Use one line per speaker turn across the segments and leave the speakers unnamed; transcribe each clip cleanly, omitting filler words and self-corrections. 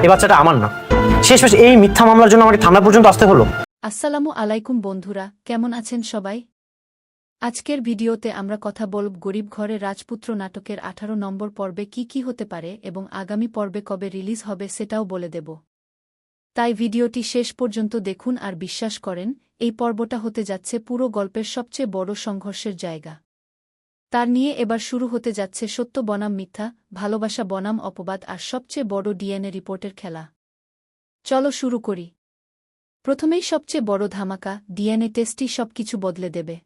এই বাচ্চাটা আমার না। শেষমেশ এই মিথ্যা মামলার জন্য আমাকে থানা পর্যন্ত আসতে হলো।
আসসালামু আলাইকুম বন্ধুরা, কেমন আছেন সবাই? আজকের ভিডিওতে আমরা কথা বলব গরিব ঘরে রাজপুত্র নাটকের 18 নম্বর পর্বে কি হতে পারে এবং আগামী পর্বে কবে রিলিজ হবে সেটাও বলে দেব। তাই ভিডিওটি শেষ পর্যন্ত দেখুন আর বিশ্বাস করেন, এই পর্বটা হতে যাচ্ছে পুরো গল্পের সবচেয়ে বড় সংঘর্ষের জায়গা। তার নিয়ে এবার শুরু হতে যাচ্ছে সত্য বনাম মিথ্যা, ভালোবাসা বনাম অপবাদ আর সবচেয়ে বড় ডিএনএ রিপোর্টের খেলা। চলো শুরু করি। প্রথমেই সবচেয়ে বড় ধামাকা, ডিএনএ টেস্টই সবকিছু বদলে দেবে।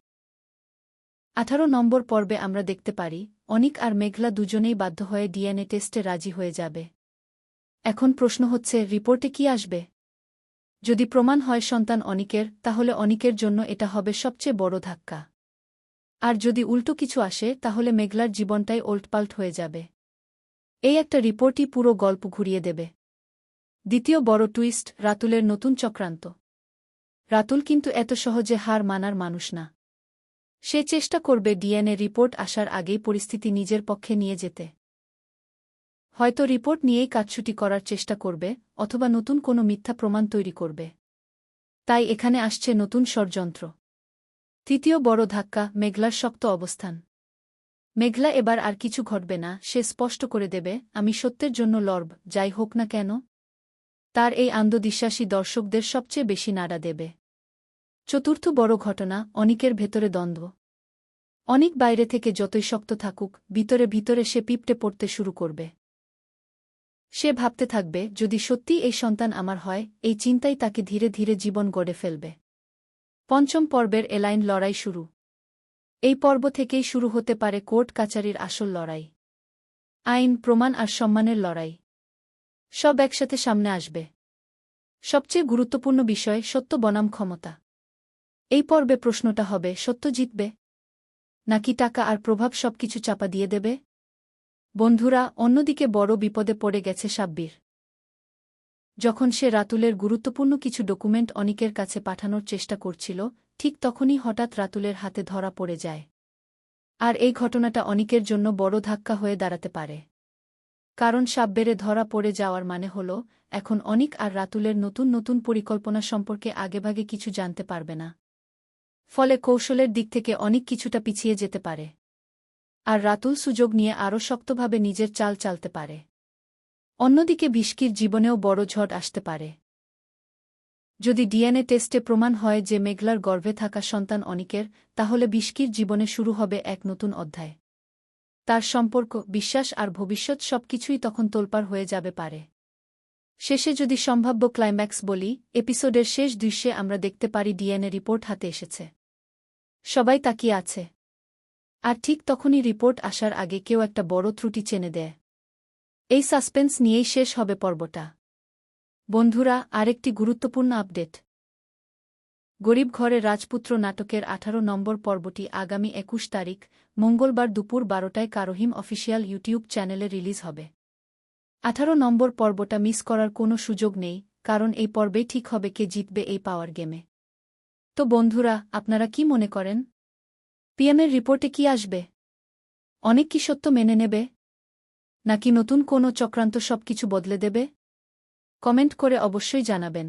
18 নম্বর পর্বে আমরা দেখতে পারি অনিক আর মেঘলা দুজনেই বাধ্য হয়ে ডিএনএ টেস্টে রাজি হয়ে যাবে। এখন প্রশ্ন হচ্ছে, রিপোর্টে কি আসবে? যদি প্রমাণ হয় সন্তান অনিকের, তাহলে অনিকের জন্য এটা হবে সবচেয়ে বড় ধাক্কা। আর যদি উল্টো কিছু আসে, তাহলে মেঘলার জীবনটাই ওল্টপাল্ট হয়ে যাবে। এই একটা রিপোর্টই পুরো গল্প ঘুরিয়ে দেবে। দ্বিতীয় বড় টুইস্ট, রাতুলের নতুন চক্রান্ত। রাতুল কিন্তু এত সহজে হার মানার মানুষ না। সে চেষ্টা করবে ডিএনএ রিপোর্ট আসার আগেই পরিস্থিতি নিজের পক্ষে নিয়ে যেতে। হয়তো রিপোর্ট নিয়েই কাটছুটি করার চেষ্টা করবে, অথবা নতুন কোনো মিথ্যা প্রমাণ তৈরি করবে। তাই এখানে আসছে নতুন ষড়যন্ত্র। তৃতীয় বড় ধাক্কা, মেঘলার শক্ত অবস্থান। মেঘলা এবার আর কিছু ঘটবে না, সে স্পষ্ট করে দেবে, আমি সত্যের জন্য লড়ব, যাই হোক না কেন। তার এই আত্মবিশ্বাসী দর্শকদের সবচেয়ে বেশি নাড়া দেবে। চতুর্থ বড় ঘটনা, অনিকের ভেতরে দ্বন্দ্ব। অনিক বাইরে থেকে যতই শক্ত থাকুক, ভিতরে ভিতরে সে পিঁপড়ে পড়তে শুরু করবে। সে ভাবতে থাকবে, যদি সত্যি এই সন্তান আমার হয়, এই চিন্তাই তাকে ধীরে ধীরে জীবন গড়ে ফেলবে। পঞ্চম পর্বের এলাইন লড়াই শুরু। এই পর্ব থেকেই শুরু হতে পারে কোর্ট কাচারির আসল লড়াই। আইন, প্রমাণ আর সম্মানের লড়াই সব একসাথে সামনে আসবে। সবচেয়ে গুরুত্বপূর্ণ বিষয়, সত্য বনাম ক্ষমতা। এই পর্বে প্রশ্নটা হবে, সত্য জিতবে নাকি টাকা আর প্রভাব সবকিছু চাপা দিয়ে দেবে? বন্ধুরা, অন্যদিকে বড় বিপদে পড়ে গেছে সাব্বির। যখন সে রাতুলের গুরুত্বপূর্ণ কিছু ডকুমেন্ট অনিকের কাছে পাঠানোর চেষ্টা করছিল, ঠিক তখনই হঠাৎ রাতুলের হাতে ধরা পড়ে যায়। আর এই ঘটনাটা অনিকের জন্য বড় ধাক্কা হয়ে দাঁড়াতে পারে। কারণ সাব্বিরে ধরা পড়ে যাওয়ার মানে হল, এখন অনিক আর রাতুলের নতুন নতুন পরিকল্পনা সম্পর্কে আগেভাগে কিছু জানতে পারবে না। ফলে কৌশলের দিক থেকে অনিক কিছুটা পিছিয়ে যেতে পারে। আর রাতুল সুযোগ নিয়ে আরও শক্তভাবে নিজের চাল চালতে পারে। অন্যদিকে বিস্কির জীবনেও বড় ঝড় আসতে পারে। যদি ডিএনএ টেস্টে প্রমাণ হয় যে মেঘলার গর্ভে থাকা সন্তান অনিকের, তাহলে বিস্কির জীবনে শুরু হবে এক নতুন অধ্যায়। তার সম্পর্ক, বিশ্বাস আর ভবিষ্যৎ সবকিছুই তখন তোলপাড় হয়ে যাবে পারে। শেষে যদি সম্ভাব্য ক্লাইম্যাক্স বলি, এপিসোডের শেষ দৃশ্যে আমরা দেখতে পারি ডিএনএ রিপোর্ট হাতে এসেছে। সবাই তাকিয়ে আছে। আর ঠিক তখনই রিপোর্ট আসার আগে কেউ একটা বড় ত্রুটি চেনে দেয়। এই সাসপেন্স নিয়েই শেষ হবে পর্বটা। বন্ধুরা, আরেকটি গুরুত্বপূর্ণ আপডেট। গরিব ঘরে রাজপুত্র নাটকের 18 নম্বর পর্বটি আগামী 21 তারিখ মঙ্গলবার দুপুর 12টায় কারহিম অফিসিয়াল ইউটিউব চ্যানেলে রিলিজ হবে। 18 নম্বর পর্বটা মিস করার কোনো সুযোগ নেই, কারণ এই পর্বেই ঠিক হবে কে জিতবে এই পাওয়ার গেমে। তো বন্ধুরা, আপনারা কি মনে করেন? পিএমের রিপোর্টে কি আসবে? অনেক কি সত্য মেনে নেবে, নাকি নতুন কোনো চক্রান্ত সবকিছু বদলে দেবে? কমেন্ট করে অবশ্যই জানাবেন।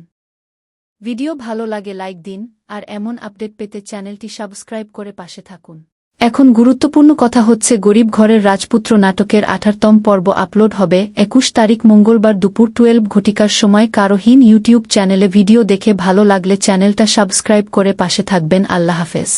ভিডিও ভালো লাগে লাইক দিন, আর এমন আপডেট পেতে চ্যানেলটি সাবস্ক্রাইব করে পাশে থাকুন। এখন গুরুত্বপূর্ণ কথা হচ্ছে, গরিব ঘরের রাজপুত্র নাটকের 18তম পর্ব আপলোড হবে 21 তারিখ মঙ্গলবার দুপুর 12 ঘটিকার সময় কারহিম ইউটিউব চ্যানেলে। ভিডিও দেখে ভালো লাগলে চ্যানেলটা সাবস্ক্রাইব করে পাশে থাকবেন। আল্লাহ হাফেজ।